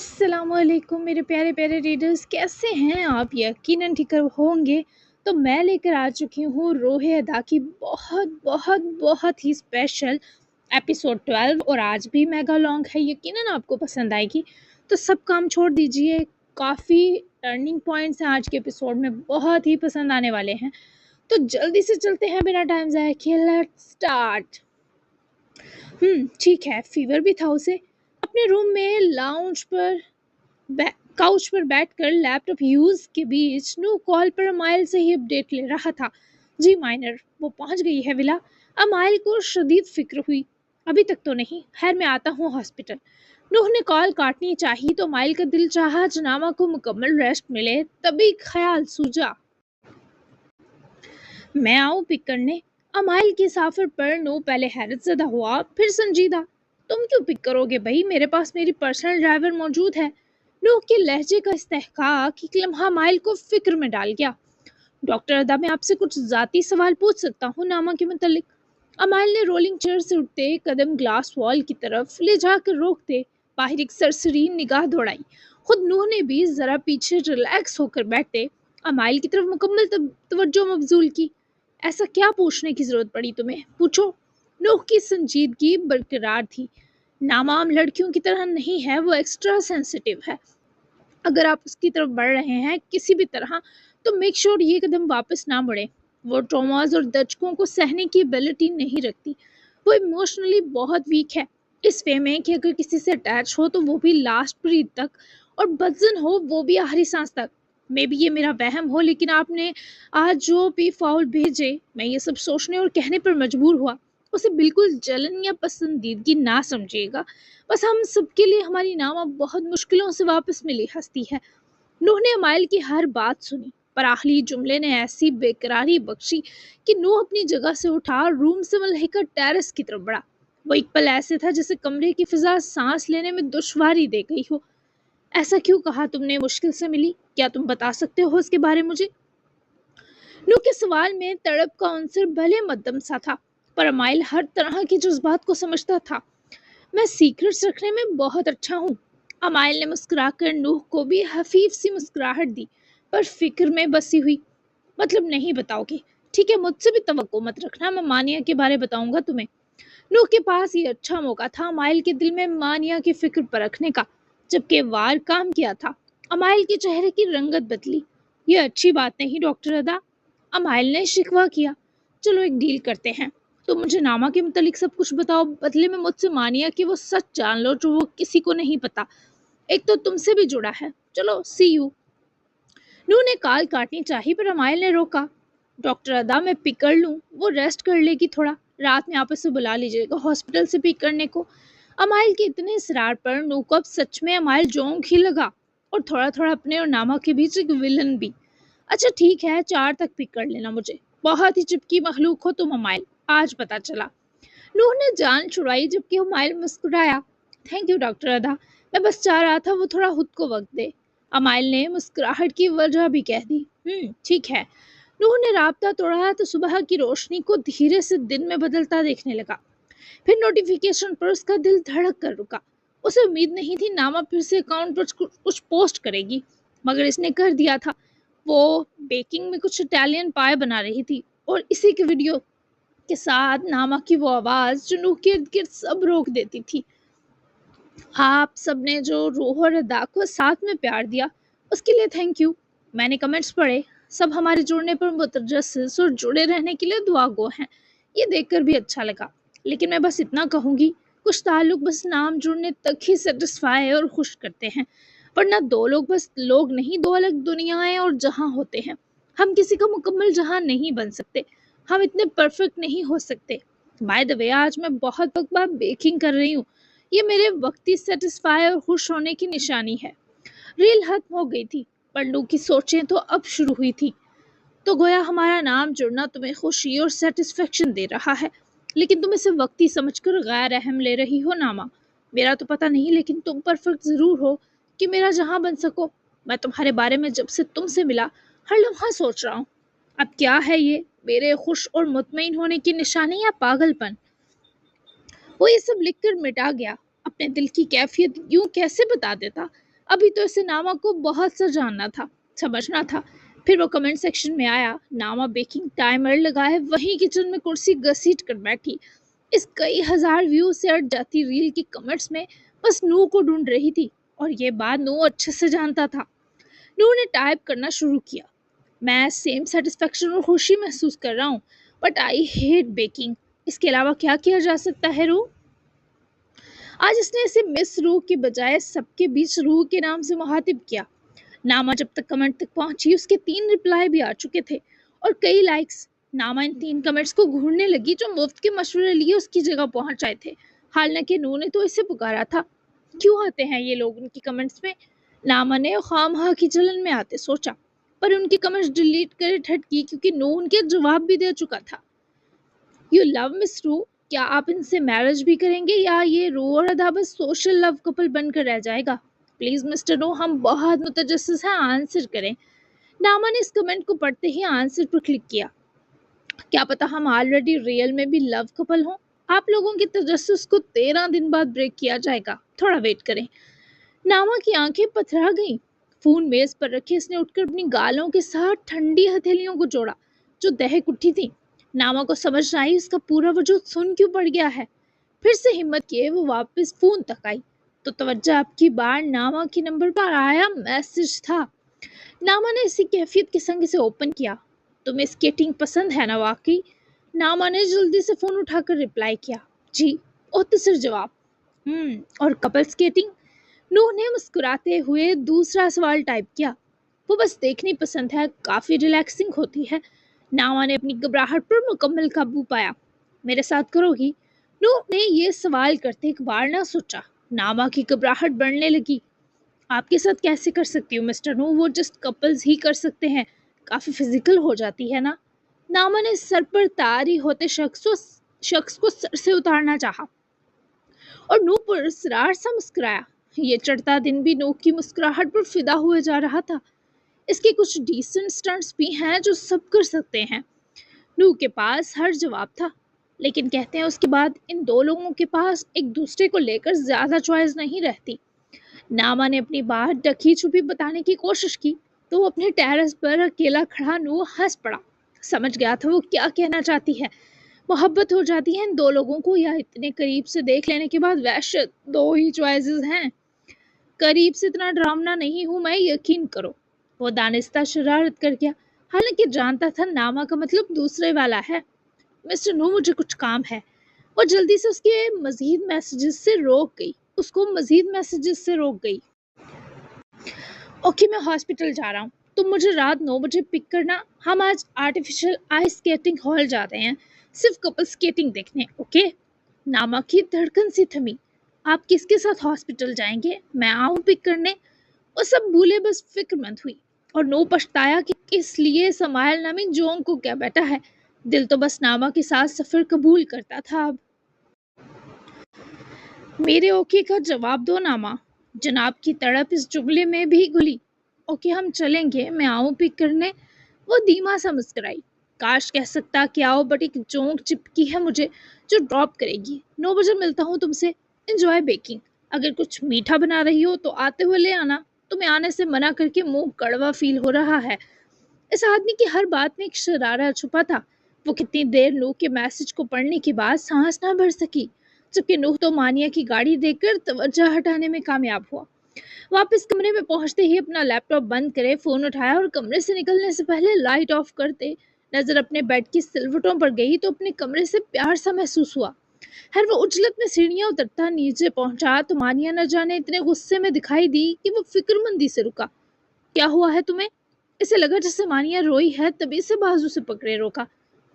अस्सलाम वालेकुम मेरे प्यारे प्यारे रीडर्स, कैसे हैं आप? यकीनन ठीक होंगे। तो मैं लेकर आ चुकी हूँ रोहे अदा की बहुत बहुत बहुत ही स्पेशल एपिसोड 12 और आज भी मेगा लॉन्ग है। यकीनन आपको पसंद आएगी। तो सब काम छोड़ दीजिए, काफ़ी टर्निंग पॉइंट्स हैं आज के एपिसोड में, बहुत ही पसंद आने वाले हैं। तो जल्दी से चलते हैं बिना टाइम ज़ाया किए, लेट्स स्टार्ट। ठीक है, फीवर भी था उसे। अपने रूम में लाउंज पर काउच पर बैठकर लैपटॉप यूज के बीच नू कॉल पर अमाइल से ही अपडेट ले रहा था। जी माइनर, वो पहुंच गई है विला। अमाइल को शदीद फिक्र हुई। अभी तक तो नहीं, खैर मैं आता हूँ हॉस्पिटल। नूह ने कॉल काटनी चाहिए तो अमाइल का दिल चाहा जनामा को मुकम्मल रेस्ट मिले, तभी ख्याल सूझा, मैं आऊँ पिक करने। अमाइल की साफर पर नू पहले हैरत ज़दा हुआ, फिर संजीदा। तुम क्यों पिक करोगे भाई, मेरे पास मेरी पर्सनल ड्राइवर मौजूद है। नूह के लहजे का इस्तेहकाक एक लम्हा अमाइल को फिक्र में डाल गया। डॉक्टर अदा, मैं आपसे कुछ ज़ाती सवाल पूछ सकता हूँ नामा के मुतल्लिक? अमाइल ने रोलिंग चेयर से उठते कदम ग्लास वॉल की तरफ ले जाकर रोकते बाहर एक सरसरी निगाह दौड़ाई। खुद नूह ने भी ज़रा पीछे रिलैक्स होकर बैठते अमाइल की तरफ मुकम्मल तवज्जो मबजूल की। ऐसा क्या पूछने की ज़रूरत पड़ी तुम्हें? पूछो। नूह की संजीदगी बरकरार थी। नामाम लड़कियों की तरह नहीं है, वो एक्स्ट्रा सेंसिटिव है। अगर आप उसकी तरफ बढ़ रहे हैं किसी भी तरह, तो मेक श्योर ये कदम वापस ना मुड़े। वो ट्रॉमास और दचकों को सहने की एबिलिटी नहीं रखती। वो इमोशनली बहुत वीक है, इस वे में कि अगर किसी से अटैच हो तो वो भी लास्ट ब्रीथ तक, और बदजन हो वो भी आखिरी सांस तक। मे भी ये मेरा वहम हो, लेकिन आपने आज जो भी फाउल भेजे, मैं ये सब सोचने और कहने पर मजबूर हुआ। उसे बिल्कुल जलन या पसंदीदगी ना समझिएगा। बस हम सबके लिए हमारी नामा बहुत मुश्किलों से वापस मिली हस्ती है। नूह ने अमाइल की हर बात सुनी, पर आखिरी जुमले ने ऐसी बेकरारी बख्शी कि नूह अपनी जगह से उठा रूम से मलहिका टेरेस की तरफ बढ़ा। वो एक पल ऐसे था जैसे कमरे की फिजा सांस लेने में दुश्वारी दे गई हो। ऐसा क्यों कहा तुमने मुश्किल से मिली? क्या तुम बता सकते हो इसके बारे में मुझे? नूह के सवाल में तड़प का अंसर भले मध्यम सा था, पर अमाइल हर तरह के जज्बात को समझता था। मैं सीक्रेट्स रखने में बहुत अच्छा हूँ। अमाइल ने मुस्कुराकर नूह को भी हफीफ सी मुस्कुराहट दी, पर फिक्र में बसी हुई। मतलब नहीं बताओगे? ठीक है, मुझसे भी तवक्को मत रखना, मैं मानिया के बारे बताऊंगा तुम्हें। नूह के पास ये अच्छा मौका था अमाइल के दिल में मानिया की फिक्र परखने का, जबकि वार काम किया था। अमाइल के चेहरे की रंगत बदली। ये अच्छी बात नहीं डॉक्टर अदा, अमाइल ने शिकवा किया। चलो एक डील करते हैं, तो मुझे नामा के मुतालिक सब कुछ बताओ, बदले में मुझसे मानिया कि वो सच जान लो जो वो किसी को नहीं पता। एक तो तुमसे भी जुड़ा है। चलो सी यू। नू ने कॉल काटनी चाहिए, पर अमाइल ने रोका। डॉक्टर अदा, मैं पिक कर लूँ, वो रेस्ट कर लेगी थोड़ा, रात में आप उसे बुला लीजिएगा हॉस्पिटल से पिक करने को। अमाइल के इतने इसरार पर नू को अब सच में अमाइल जोंक ही लगा, और थोड़ा थोड़ा अपने और नामा के बीच एक विलन भी। अच्छा ठीक है, 4 तक पिक कर लेना मुझे। बहुत ही चिपकी मखलूक हो तुम अमाइल, आज पता चला। नूह ने जान छुड़ाई जबकि अमाइल मुस्कुराया। थैंक यू डॉक्टर अदा, मैं बस चाह रहा था वो थोड़ा खुद को वक्त दे। अमाइल ने मुस्कुराहट की वजह भी कह दी। ठीक है। नूह ने राब्ता तोड़ा तो सुबह की रोशनी को धीरे से दिन में बदलता देखने लगा। फिर नोटिफिकेशन पर उसका दिल धड़क कर रुका। उसे उम्मीद नहीं थी नामा फिर से अकाउंट पर कुछ पोस्ट करेगी, मगर इसने कर दिया था। वो बेकिंग में कुछ इटालियन पाए बना रही थी, और इसी के वीडियो के साथ नामा की वो आवाज़ जो नूह के इर्द गिर्द सब रोक देती थी। आप सबने जो रूह और अदा को साथ में प्यार दिया, उसके लिए थैंक यू। मैंने कमेंट्स पढ़े, सब हमारे जुड़ने पर मुतजस्सिस और जुड़े रहने के लिए दुआ गो हैं। ये देखकर भी अच्छा लगा। लेकिन मैं बस इतना कहूँगी, कुछ ताल्लुक बस नाम जुड़ने तक ही सेटिस्फाई और खुश करते हैं, वरना दो लोग बस लोग नहीं, दो अलग दुनियाएं और जहां होते हैं। हम किसी का मुकम्मल जहां नहीं बन सकते, हम इतने परफेक्ट नहीं हो सकते। बाय द वे, आज मैं बहुत वक्त बाद बेकिंग कर रही हूँ। ये मेरे वक्ती सेटिस्फाई और खुश होने की निशानी है। रील खत्म हो गई थी, पर लू की सोचें तो अब शुरू हुई थी। तो गोया हमारा नाम जुड़ना तुम्हें खुशी और सेटिस्फेक्शन दे रहा है, लेकिन तुम इसे वक्ती समझकर गैर अहम ले रही हो नामा। मेरा तो पता नहीं, लेकिन तुम परफेक्ट ज़रूर हो कि मेरा जहां बन सको। मैं तुम्हारे बारे में जब से तुमसे मिला हर लम्हा सोच रहा हूँ, अब क्या है ये, मेरे खुश और मुतमईन होने की निशानी या पागलपन? वो ये सब लिखकर मिटा गया। अपने दिल की कैफियत यूं कैसे बता देता? ابھی تو اسے ناما کو بہت سا جاننا تھا، سمجھنا تھا۔ پھر وہ کمنٹ سیکشن میں آیا، ناما بیکنگ ٹائمر لگائے وہیں کچن میں کرسی گھسیٹ کر بیٹھی، اس کئی ہزار ویو سے اڑ جاتی ریل کے کمنٹس میں بس نو کو ڈھونڈ رہی تھی، اور یہ بات نو اچھے سے جانتا تھا۔ نو نے ٹائپ کرنا شروع کیا، میں سیم سیٹسفیکشن اور خوشی محسوس کر رہا ہوں، بٹ آئی ہیٹ بیکنگ، اس کے علاوہ کیا کیا جا سکتا ہے روح؟ آج اس نے اسے مس روح کے بجائے سب کے بیچ روح کے نام سے مخاطب کیا۔ ناما جب تک کمنٹ تک پہنچی اس کے 3 رپلائی بھی آ چکے تھے اور کئی لائکس۔ ناما ان 3 کمنٹس کو گھورنے لگی جو مفت کے مشورے لیے اس کی جگہ پہنچ آئے تھے، حالانکہ نو نے تو اسے پکارا تھا۔ کیوں آتے ہیں یہ لوگ ان کی کمنٹس میں؟ ناما نے خواہ کی جلن میں آتے سوچا، پر ان کی کمنٹس ڈیلیٹ کرے ہٹ کی کیونکہ نو ان کے جواب بھی دے چکا تھا۔ یو لو مس رو، کیا آپ ان سے میرج بھی کریں گے یا یہ رو اور ادا بس سوشل لو کپل بن کر رہ جائے گا؟ پلیز مسٹر نو، ہم بہت متجسس ہیں، آنسر کریں۔ ناما نے اس کمنٹ کو پڑھتے ہی آنسر پر کلک کیا۔ کیا پتا ہم آلریڈی ریئل میں بھی لو کپل ہوں؟ آپ لوگوں کی تجسس کو 13 دن بعد بریک کیا جائے گا، تھوڑا ویٹ کریں۔ ناما کی آنکھیں پتھرا گئیں۔ فون میز پر رکھے اس نے اٹھ کر اپنی گالوں کے ساتھ ٹھنڈی ہتھیلیوں کو جوڑا جو دہک اٹھی تھی۔ ناما کو سمجھ نہ آئی اس کا پورا وجود سن کیوں پڑ گیا ہے۔ پھر سے ہمت کیے وہ واپس فون تک آئی تو توجہ اب کی بار ناما کے نمبر پر آیا میسج تھا۔ ناما نے اسی کیفیت کے سنگ اسے اوپن کیا۔ تمہیں اسکیٹنگ پسند ہے نا واقعی؟ ناما نے جلدی سے فون اٹھا کر رپلائی کیا، جی، مختصر جواب۔ اور کپل اسکیٹنگ؟ نوح نے مسکراتے ہوئے دوسرا سوال ٹائپ کیا۔ وہ بس دیکھنی پسند ہے، کافی ریلیکسنگ ہوتی ہے۔ ناما نے اپنی گھبراہٹ پر مکمل قابو پایا۔ میرے ساتھ کرو گی؟ نوح نے یہ سوال کرتے ایک بار نہ سوچا۔ ناما کی گھبراہٹ بڑھنے لگی۔ آپ کے ساتھ کیسے کر سکتی ہوں مسٹر نوح، وہ جسٹ کپلز ہی کر سکتے ہیں، کافی فزیکل ہو جاتی ہے نا۔ ناما نے سر پر طاری ہوتے شخص کو سر سے اتارنا چاہا اور نوح پر اسرار سا مسکرایا۔ یہ چڑھتا دن بھی نوح کی مسکراہٹ پر فدا ہوئے جا رہا تھا۔ اس کے کچھ ڈیسنٹ سٹنٹس بھی ہیں جو سب کر سکتے ہیں۔ نوح کے پاس ہر جواب تھا، لیکن کہتے ہیں اس کے بعد ان دو لوگوں کے پاس ایک دوسرے کو لے کر زیادہ چوائس نہیں رہتی۔ ناما نے اپنی بات ڈکی چھپی بتانے کی کوشش کی تو وہ اپنے ٹیرس پر اکیلا کھڑا نوح ہنس پڑا۔ سمجھ گیا تھا وہ کیا کہنا چاہتی ہے۔ محبت ہو جاتی ہے ان دو لوگوں کو یا اتنے قریب سے دیکھ لینے کے بعد وحشت؟ دو ہی چوائسز ہیں۔ قریب سے اتنا ڈرامنا نہیں ہوں میں، یقین کرو، وہ دانستہ شرارت کر گیا، حالانکہ جانتا تھا ناما کا مطلب دوسرے والا ہے۔ مسٹر نو، مجھے کچھ کام ہے۔ وہ جلدی سے اس کے مزید میسیجز سے روک گئی۔ اوکے، میں ہاسپٹل جا رہا ہوں، تم مجھے رات 9 بجے پک کرنا، ہم آج آرٹیفیشل آئس اسکیٹنگ ہال جاتے ہیں، صرف کپل اسکیٹنگ دیکھنے، اوکے؟ ناما کی دھڑکن سی تھمی۔ آپ کس کے ساتھ ہاسپٹل جائیں گے؟ میں آؤں پک کرنے؟ وہ سب بھولے بس فکر مند ہوئی اور نو پچھتایا کہ کس لیے سمائل نامی جونگ کو کیا بیٹا ہے۔ دل تو بس ناما کے ساتھ سفر قبول کرتا تھا اب۔ میرے اوکے کا جواب دو ناما، جناب کی تڑپ اس جملے میں بھی گھلی۔ اوکے، ہم چلیں گے، میں آؤں پک کرنے؟ وہ دھیما سا مسکرائی۔ کاش کہہ سکتا کہ آؤ، بٹ ایک جونگ چپکی ہے مجھے جو ڈراپ کرے گی۔ 9 بجے ملتا ہوں تم سے، انجوائے بیکنگ۔ اگر کچھ میٹھا بنا رہی ہو تو آتے ہوئے لے آنا، تمہیں آنے سے منع کر کے منہ کڑوا فیل ہو رہا ہے۔ اس آدمی کی ہر بات میں ایک شرارہ چھپا تھا۔ وہ کتنی دیر نوح کے میسج کو پڑھنے کے بعد سانس نہ بھر سکی، جبکہ نوح تو مانیہ کی گاڑی دیکھ کر توجہ ہٹانے میں کامیاب ہوا۔ واپس کمرے میں پہنچتے ہی اپنا لیپ ٹاپ بند کرے فون اٹھایا اور کمرے سے نکلنے سے پہلے لائٹ آف کرتے نظر اپنے بیڈ کی سلوٹوں پر گئی تو اپنے کمرے سے پیار سا محسوس ہوا۔ ہر وہ اجلت میں سیڑھیاں اترتا نیچے پہنچا تو مانیہ نہ جانے اتنے غصے میں دکھائی دی کہ وہ فکر مندی سے رکا۔ کیا ہوا ہے تمہیں؟ اسے لگا جیسے مانیہ روئی ہے، تبھی سے بازو سے پکڑے روکا۔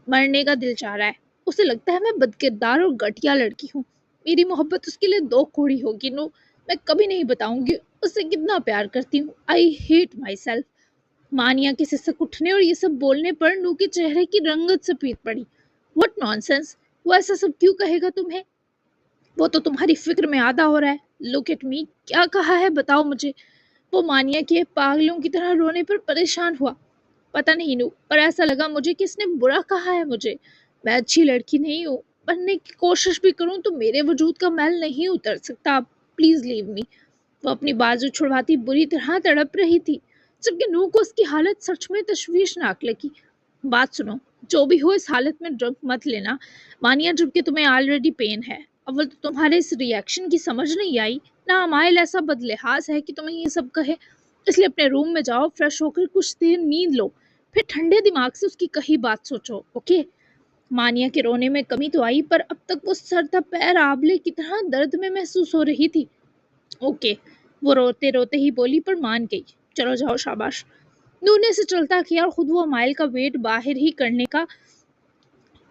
مرنے کا دل چاہ رہا ہے، اسے لگتا ہے میں بدکردار اور گھٹیا لڑکی ہوں، میری محبت اس کے لیے 2 کوڑی ہوگی۔ نو، میں کبھی نہیں بتاؤں گی اسے کتنا پیار کرتی ہوں۔ I hate my self. مانیہ کے سسک اٹھنے اور یہ سب بولنے پر نو کے چہرے کی رنگت سفید پڑی۔ واٹ نان سینس، وہ ایسا سب کیوں کہے گا تمہیں؟ وہ تو تمہاری فکر میں آدھا ہو رہا ہے۔ لک ایٹ می، کیا کہا ہے بتاؤ مجھے۔ وہ مانیہ کے پاگلوں کی طرح رونے پر پریشان ہوا۔ پتہ نہیں نو، پر ایسا لگا مجھے کہ اس نے برا کہا ہے مجھے۔ میں اچھی لڑکی نہیں ہوں، بننے کی کوشش بھی کروں تو میرے وجود کا میل نہیں اتر سکتا۔ پلیز لیو می۔ वो अपनी बाजू छुड़वाती बुरी तरह तड़प रही थी, जबकि नूह को उसकी हालत सच में तशवीशनाक लगी। बात सुनो, जो भी हो इस हालत में ड्रग मत लेना मानिया, जबकि तुम्हें ऑलरेडी पेन है। अव्वल तो तुम्हारे इस रिएक्शन की समझ नहीं आई, ना अमाइल ऐसा बदलिहाज है कि तुम्हें ये सब कहे। इसलिए अपने रूम में जाओ, फ्रेश होकर कुछ देर नींद लो, फिर ठंडे दिमाग से उसकी कही बात सोचो। ओके? मानिया के रोने में कमी तो आई, पर अब तक वो सर था पैर आबले की तरह दर्द में महसूस हो रही थी। ओके, वो रोते रोते ही बोली, पर मान गई। चलो जाओ, शाबाश। नूह ने से चलता किया और खुद वो अमाइल का वेट बाहर ही करने का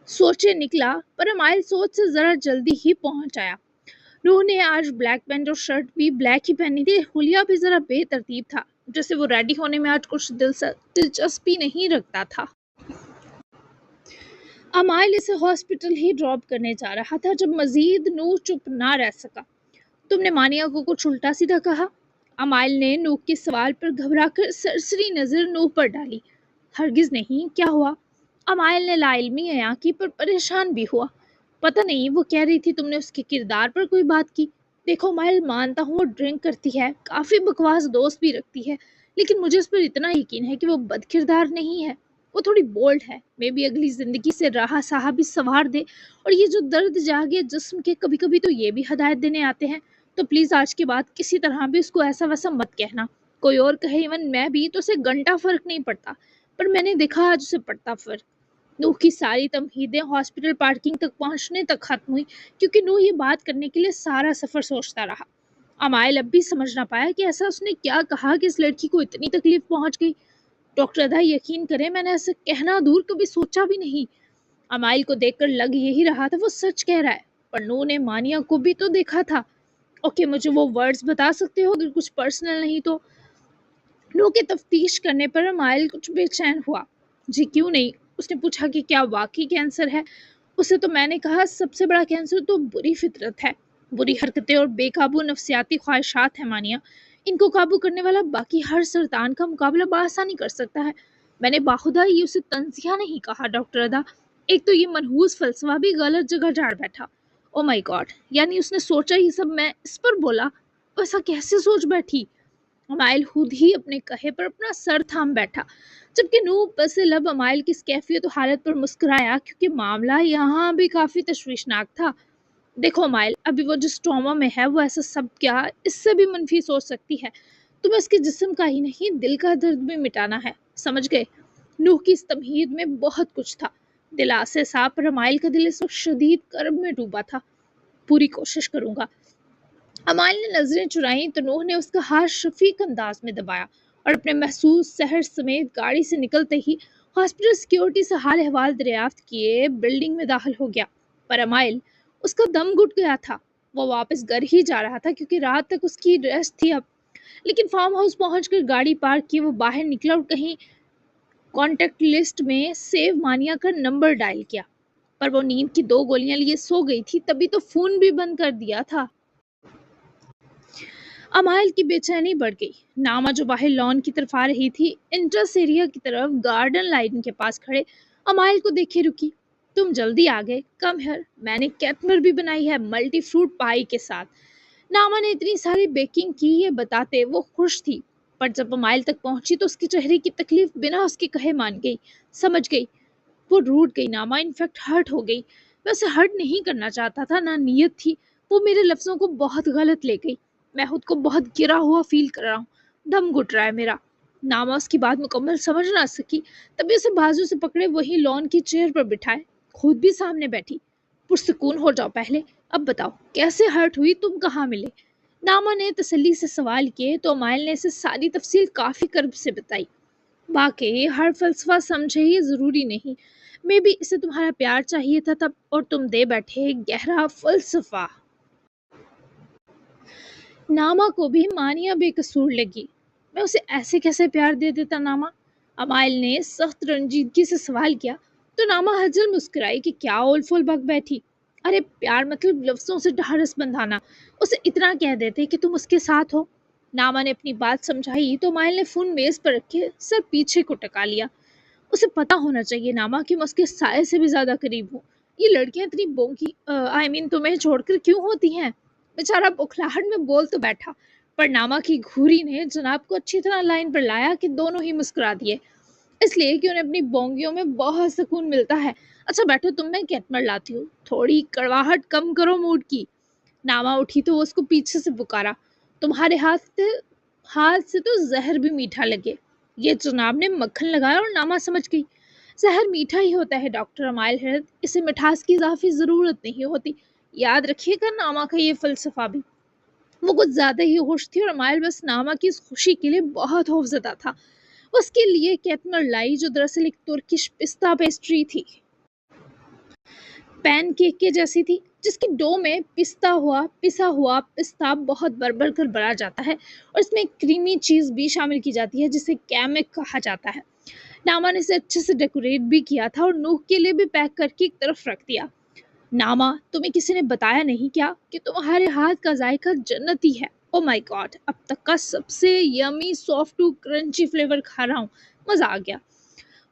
सोचे निकला, पर अमाइल सोच से जरा जल्दी ही पहुंच आया। नूह ने आज ब्लैक पैंट और शर्ट भी ब्लैक ही पहनी थी। हुलिया भी जरा बेतरतीब था, जैसे वो रेडी होने में आज कुछ दिलचस्पी नहीं रखता था। अमाइल इसे हॉस्पिटल ही ड्रॉप करने जा रहा था जब मजीद नूह चुप ना रह सका। तुमने मानिया को कुछ उल्टा सीधा कहा? अमाइल ने नूह के सवाल पर घबराकर सरसरी नजर नूह पर डाली। हरगिज नहीं, क्या हुआ? अमाइल ने लाइल्मी अया की, पर परेशान भी हुआ। पता नहीं, वो कह रही थी तुमने उसके किरदार पर कोई बात की। देखो अमाइल, मानता हूँ वो ड्रिंक करती है, काफी बकवास दोस्त भी रखती है, लेकिन मुझे उस पर इतना यकीन है कि वो बदकिरदार नहीं है। वो थोड़ी बोल्ड है, मे भी अगली जिंदगी से राह साहब भी संवार दे। और ये जो दर्द जागे जिस्म के, कभी कभी तो ये भी हदायत देने आते हैं। तो प्लीज आज के बाद किसी तरह भी उसको ऐसा वैसा मत कहना। कोई और कहे, इवन मैं भी, तो उसे घंटा फर्क नहीं पड़ता, पर मैंने देखा आज उसे पड़ता फर्क। नूह की सारी तमहीदें हॉस्पिटल पार्किंग तक पहुंचने तक खत्म हुई, क्योंकि नूह ये बात करने के लिए सारा सफर सोचता रहा। अमाइल अब भी समझ ना पाया कि ऐसा उसने क्या कहा कि इस लड़की को इतनी तकलीफ पहुंच गई। डॉक्टर अदा, यकीन करें, मैंने ऐसे कहना दूर कभी सोचा भी नहीं। अमाइल को देखकर लग यही रहा था वो सच कह रहा है, पर नूह ने मानिया को भी तो देखा था। ओके, मुझे वो वर्ड्स बता सकते हो अगर कुछ पर्सनल नहीं तो? नूह के तफ्तीश करने पर अमाइल कुछ बेचैन हुआ। जी क्यों नहीं? उसने पूछा कि क्या वाकई कैंसर है? उसे तो मैंने कहा सबसे बड़ा कैंसर तो बुरी फितरत है, बुरी हरकतें और बेकाबू नफ्सियाती ख्वाहिशात है मानिया। इनको काबू करने वाला बाकी हर सरतान का मुकाबला बआसानी कर सकता है। मैंने बाखुदा ये उसे तंजिया नहीं कहा डॉक्टर अदा। एक तो ये मनहूस फलसफा भी गलत जगह झाड़ बैठा। ओ माय गॉड, यानी उसने सोचा ये सब मैं इस पर बोला? ऐसा कैसे सोच बैठी? अमाइल खुद ही अपने कहे पर अपना सर थाम बैठा, जबकि नूह बसे लब अमाइल की इस कैफियत और हालत पर मुस्कुराया, क्योंकि मामला यहाँ भी काफ़ी तशवीशनाक था। देखो अमाइल, अभी वो जिस ट्रॉमा में है वो ऐसा सब क्या इससे भी मनफी सोच सकती है। तुम्हें उसके जिस्म का ही नहीं दिल का दर्द भी मिटाना है, समझ गए? नूह की इस तमहीद में बहुत कुछ था। दिलासे साफ, पर अमाइल का दिल इस वक्त शदीद कर्ब में डूबा था। पूरी कोशिश करूंगा। अमाइल ने नजरें चुराई तो नूह ने उसका हाथ शफीक अंदाज में दबाया और अपने महसूस सहर समेत गाड़ी से निकलते ही हॉस्पिटल सिक्योरिटी से हाल अहवाल दरियाफ्त किए बिल्डिंग में दाखिल हो गया। पर अमाइल, उसका दम घुट गया था। वो वापस घर ही जा रहा था, क्योंकि रात तक उसकी रेस्ट थी अब। लेकिन फार्म हाउस पहुंचकर गाड़ी पार्क की वो बाहर निकला और कहीं कॉन्टेक्ट लिस्ट में सेव मानिया का नंबर डायल किया। पर वो नींद की 2 गोलियां लिए सो गई थी, तभी तो फोन भी बंद कर दिया था। अमाइल की बेचैनी बढ़ गई। नामा जो बाहर लॉन की तरफ आ रही थी, इंट्रेस्ट एरिया की तरफ गार्डन लाइन के पास खड़े अमाइल को देखे रुकी। तुम जल्दी आ गए, कम हियर, मैंने कैटमर भी बनाई है मल्टी फ्रूट पाई के साथ। नामा ने इतनी सारी बेकिंग की ये बताते वो खुश थी, पर जब अमाइल तक पहुंची तो उसके चेहरे की तकलीफ बिना उसके कहे मान गई, समझ गई। वो रूठ गई नामा, इनफैक्ट हर्ट हो गई। वैसे हर्ट नहीं करना चाहता था, ना नीयत थी। वो मेरे लफ्ज़ों को बहुत गलत ले गई। मैं खुद को बहुत गिरा हुआ फील कर रहा हूँ, दम घुट रहा है मेरा। नामा उसकी बात मुकम्मल समझ ना सकी, तभी उसे बाजू से पकड़े वही लॉन की चेयर पर बिठाए, खुद भी सामने बैठी। पुरसुकून हो जाओ पहले, अब बताओ कैसे हर्ट हुई, तुम कहाँ मिले? नामा ने तसल्ली से सवाल किए तो अमाइल ने इसे सारी तफसील काफ़ी कर्ब से बताई। वाकई हर फलसफा समझे ये ज़रूरी नहीं, मे बी इसे तुम्हारा प्यार चाहिए था तब, और तुम दे बैठे गहरा फलसफा। नामा को भी मानिया बेकसूर लगी। मैं उसे ऐसे कैसे प्यार दे देता नामा? अमाइल ने सख्त रंजीदगी से सवाल किया तो नामा हजल मुस्कुराई कि क्या ओल फुल बक बैठी। अरे प्यार मतलब लफ्ज़ों से ढारस बंधाना। उसे इतना कह देते कि तुम उसके साथ हो। नामा ने अपनी बात समझाई तो अमाइल ने फ़ोन मेज़ पर रखे सर पीछे को टका लिया। उसे पता होना चाहिए नामा कि मैं उसके साये से भी ज़्यादा करीब हूँ। ये लड़कियाँ इतनी बोंकी, आई मीन तुम्हें छोड़कर क्यों होती हैं? बेचारा बुखलाहट में बोल तो बैठा, पर नामा की घूरी ने जनाब को अच्छी तरह लाइन पर लाया कि दोनों ही मुस्कुरा दिए, इसलिए कि उन्हें अपनी बोंगियों में बहुत सुकून मिलता है। अच्छा बैठो तुम, मैं कैटमर लाती हूँ, थोड़ी कड़वाहट कम करो मूड की। नामा उठी तो वो उसको पीछे से पुकारा, तुम्हारे हाथ से तो जहर भी मीठा लगे। ये जनाब ने मक्खन लगाया और नामा समझ गई, जहर मीठा ही होता है डॉक्टर अमाइल हरद, इसे मिठास की इजाफी जरूरत नहीं होती। याद रखिएगा नामा का ये फलसफा भी। वो कुछ ज्यादा ही खुश थी और अमाइल बस नामा की इस खुशी के लिए बहुत खौफजदा था। उसके लिए कैटमर लाई, जो दरअसल एक तुर्किश पिस्ता पेस्ट्री थी, पैनकेक के जैसी थी, जिसकी डो में पिसा हुआ पिस्ता बहुत भर कर भरा जाता है और इसमें क्रीमी चीज भी शामिल की जाती है जिसे कैमेक कहा जाता है। नामा ने इसे अच्छे से डेकोरेट भी किया था और नूह के लिए भी पैक करके एक तरफ रख दिया। नामा, तुम्हें किसी ने बताया नहीं क्या कि तुम्हारे हाथ का जायका जन्नती है? ओ माय गॉड, अब तक का सबसे yummy soft to crunchy flavour खा रहा हूँ, मजा आ गया।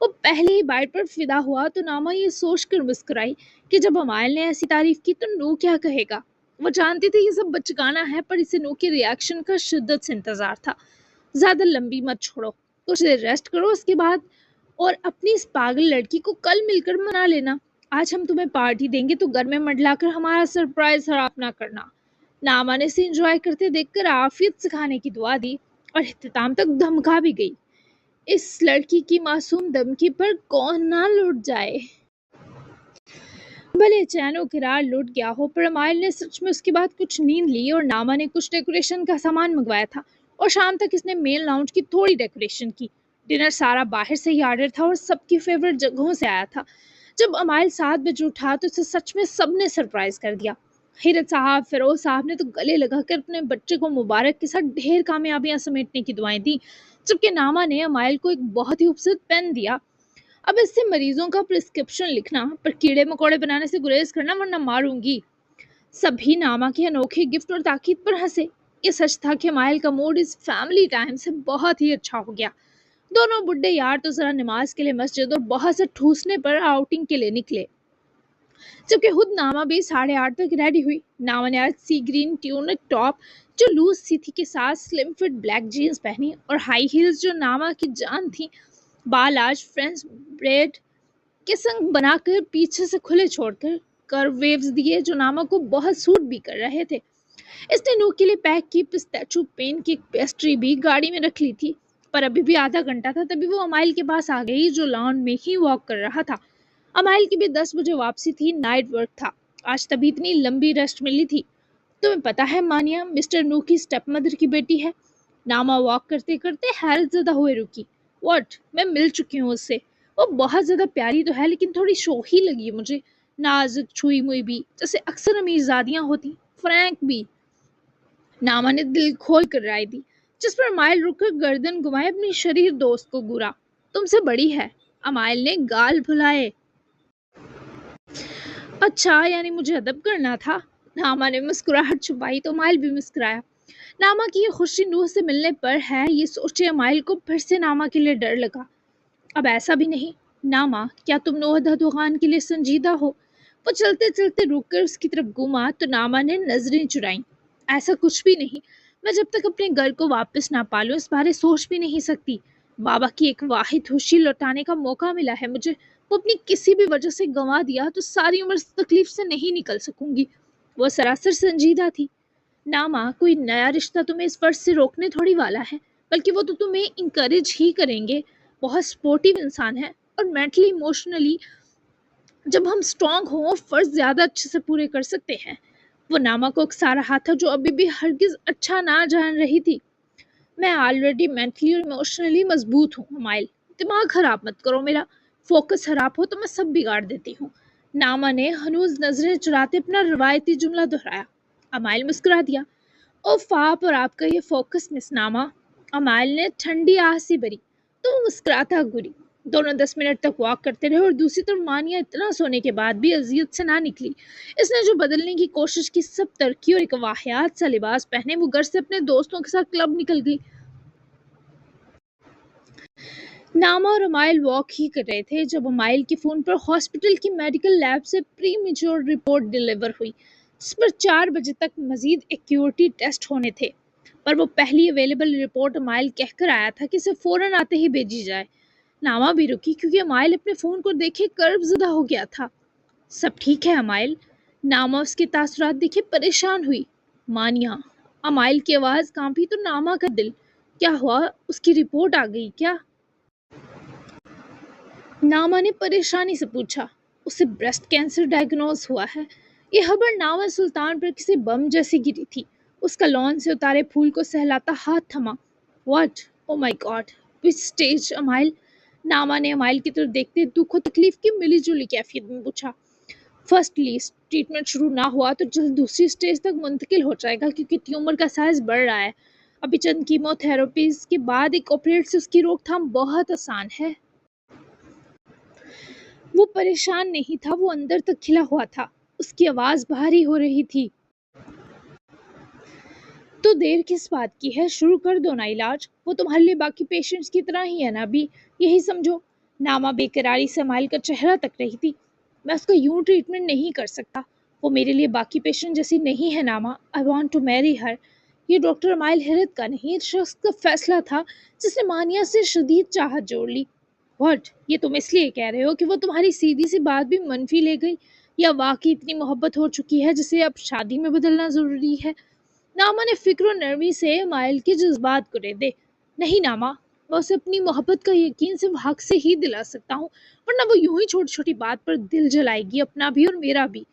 वो पहले ही बाइट पर फिदा हुआ तो नामा ये सोचकर मुस्कुराई कि जब अमाइल ने ऐसी तारीफ की तो नू क्या कहेगा। वो जानती थी ये सब बचकाना है, पर इसे नू के रिएक्शन का शिद्दत से इंतजार था। ज्यादा लंबी मत छोड़ो, कुछ देर रेस्ट करो, उसके बाद और अपनी इस पागल लड़की को कल मिलकर मना लेना। आज हम तुम्हें पार्टी देंगे तो घर में मंडलाकर हमारा सरप्राइज खराब ना करना। नामा ने इसे एंजॉय करते देखकर आफियत से खाने की दुआ दी और इख्तिताम तक धमका भी गई। इस लड़की की मासूम धमकी पर कौन ना लुट जाए। भले चैनो किरार लुट गया हो, पर अमाइल ने सच में उसके बाद कुछ नींद ली और नामा ने कुछ डेकोरेशन का सामान मंगवाया था और शाम तक इसने मेन लाउंज की थोड़ी डेकोरेशन की। डिनर सारा बाहर से ही ऑर्डर था और सबकी फेवरेट जगहों से आया था। जब अमाइल 7 बजे उठा तो उसे सच में सबने सरप्राइज कर दिया। हिरत साहब, फिरोज साहब ने तो गले लगाकर अपने बच्चे को मुबारक के साथ ढेर कामयाबियां समेटने की दुआएं दी, जबकि नामा ने अमाइल को एक बहुत ही खूबसूरत पेन दिया। अब इससे मरीजों का प्रिस्क्रिप्शन लिखना, पर कीड़े मकोड़े बनाने से गुरेज करना, वरना मारूंगी। सभी नामा के अनोखे गिफ्ट और ताकीद पर हंसे। ये सच था कि अमाइल का मूड इस फैमिली टाइम से बहुत ही अच्छा हो गया। दोनों बुड्ढे यार तो जरा नमाज के लिए मस्जिद और बहुत से ठूसने पर आउटिंग के लिए निकले, जबकि खुद नामा भी 8:30 तक रेडी हुई। नामा ने आज सी ग्रीन ट्यूनिक टॉप जो लूज सी थी के साथ स्लिम फिट ब्लैक जीन्स पहनी और हाई हील्स जो नामा की जान थी। बाल आज फ्रेंच ब्रेड के संग बनाकर पीछे से खुले छोड़कर कर्व वेव्स दिए जो नामा को बहुत सूट भी कर रहे थे। इसने नूह के लिए पैक की पिस्ताचो पेन की पेस्ट्री भी गाड़ी में रख ली थी, पर अभी भी आधा घंटा था तभी वो अमाइल के पास आ गई जो लॉन में ही वॉक कर रहा था। अमाइल की भी 10 बजे वापसी थी, नाइट वर्क था। आज तभी इतनी लंबी रेस्ट मिली थी। तुम्हें पता है मानिया मिस्टर नू की स्टेप मदर की बेटी है। नामा वॉक करते करते हैरत ज़दा हुए रुकी। व्हाट, मैं मिल चुकी हूँ उससे। वो बहुत ज़्यादा प्यारी तो है लेकिन थोड़ी शोखी लगी मुझे, नाजुक छुई मुई भी, जैसे अक्सर अमीरजादियाँ होती, फ्रैंक भी। नामा ने दिल खोल कर राय दी, जिस पर अमाइल रुककर गर्दन घुमाए अपनी शरीर दोस्त को घूरा। तुमसे बड़ी है, अमाइल ने गाल फुलाए। अच्छा, यानी मुझे अदब करना था। नामा ने मुस्कुराहट छुपाई तो अमाइल भी मुस्कुराया। नामा की ये खुशी नूह से मिलने पर है, ये सोचे अमाइल को फिर से नामा के लिए डर लगा। अब ऐसा भी नहीं। नामा, क्या तुम नूह दुगान के लिए संजीदा हो? वो चलते चलते रुक कर उसकी तरफ घूमा तो नामा ने नजरें चुराई। ऐसा कुछ भी नहीं, मैं जब तक अपने घर को वापस ना पालूं इस बारे सोच भी नहीं सकती। बाबा की एक वाहिद खुशी लौटाने का मौका मिला है मुझे, वो अपनी किसी भी वजह से गंवा दिया तो सारी उम्र इस तकलीफ से नहीं निकल सकूंगी। वो सरासर संजीदा थी। नामा, कोई नया रिश्ता तुम्हें इस फर्ज से रोकने थोड़ी वाला है, बल्कि वो तो तुम्हें इंकरेज ही करेंगे। बहुत सपोर्टिव इंसान है और मेंटली इमोशनली जब हम स्ट्रांग हों फर्ज ज्यादा अच्छे से पूरे कर सकते हैं। वो नामा को उकसा रहा था जो अभी भी हरगिज अच्छा ना जान रही थी। मैं ऑलरेडी मेंटली और इमोशनली मजबूत हूँ अमाइल, दिमाग खराब मत करो मेरा। फोकस खराब हो तो मैं सब बिगाड़ देती हूँ। नामा ने हनूज नजरें चुराते अपना रवायती जुमला दोहराया। अमाइल मुस्कुरा दिया। उफ, आप और आपका ये फोकस मिस नामा। अमाइल ने ठंडी आह से भरी तो मुस्कुराता घूरी। दोनों 10 मिनट तक वॉक करते रहे और दूसरी तरफ मानिया इतना सोने के बाद भी अजियत से ना निकली। इसने जो बदलने की कोशिश की सब तरक्की और एक वाहियात सा लिबास पहने वो घर से अपने दोस्तों के साथ क्लब निकल गई। नामा और अमाइल वॉक ही कर रहे थे जब अमाइल के फ़ोन पर हॉस्पिटल की मेडिकल लैब से प्री मेच्योर रिपोर्ट डिलीवर हुई, जिस पर 4 बजे तक मजीद एक्यूरिटी टेस्ट होने थे। पर वो पहली अवेलेबल रिपोर्ट अमाइल कहकर आया था कि इसे फौरन आते ही भेजी जाए। नामा भी रुकी क्योंकि अमाइल अपने फ़ोन को देखे कर्बज़दा हो गया था। सब ठीक है अमाइल? नामा उसके तासुरात देखे परेशान हुई। मानिया। अमाइल की आवाज़ कांपी तो नामा का दिल। क्या हुआ? उसकी रिपोर्ट आ गई क्या? नामा ने परेशानी से पूछा। उसे ब्रेस्ट कैंसर डायग्नोज हुआ है। ये खबर नामा सुल्तान पर किसी बम जैसी गिरी थी। उसका लॉन से उतारे फूल को सहलाता हाथ थमा। What? Oh my God! Which stage amyl? नामा ने अमाइल की तरफ देखते दुख और तकलीफ की मिली-जुली कैफियत में पूछा। फर्स्ट लिस्ट ट्रीटमेंट शुरू ना हुआ तो जल्द दूसरी स्टेज तक मुंतकिल हो जाएगा क्योंकि ट्यूमर का साइज बढ़ रहा है। अभी चंद कीमोथेरेपीज के बाद एक ऑपरेट से उसकी रोकथाम बहुत आसान है। वो परेशान नहीं था, वो अंदर तक खिला हुआ था। उसकी आवाज भारी हो रही थी। तो देर किस बात की है? शुरू कर दो ना इलाज। वो तुम्हारे लिए बाकी पेशेंट्स की तरह ही है ना अभी, यही समझो। नामा बेकरारी से अमाइल का चेहरा तक रही थी। मैं उसका यूं ट्रीटमेंट नहीं कर सकता। वो मेरे लिए बाकी पेशेंट जैसी नहीं है नामा। I want to marry her. ये डॉक्टर अमाइल हैरत का नहीं, इस शख्स का फैसला था जिसने मानिया से शदीद चाहत जोड़ ली। व्हाट? ये तुम इसलिए कह रहे हो कि वो तुम्हारी सीधी सी बात भी मनफी ले गई, या वाकई इतनी मोहब्बत हो चुकी है जिसे अब शादी में बदलना जरूरी है? नामा ने फिक्र और नरमी से माइल के जज्बात को दे। नहीं नामा, मैं उसे अपनी मोहब्बत का यकीन सिर्फ हक से ही दिला सकता हूँ, वरना वो यूं ही छोटी छोटी बात पर दिल जलाएगी, अपना भी और मेरा भी।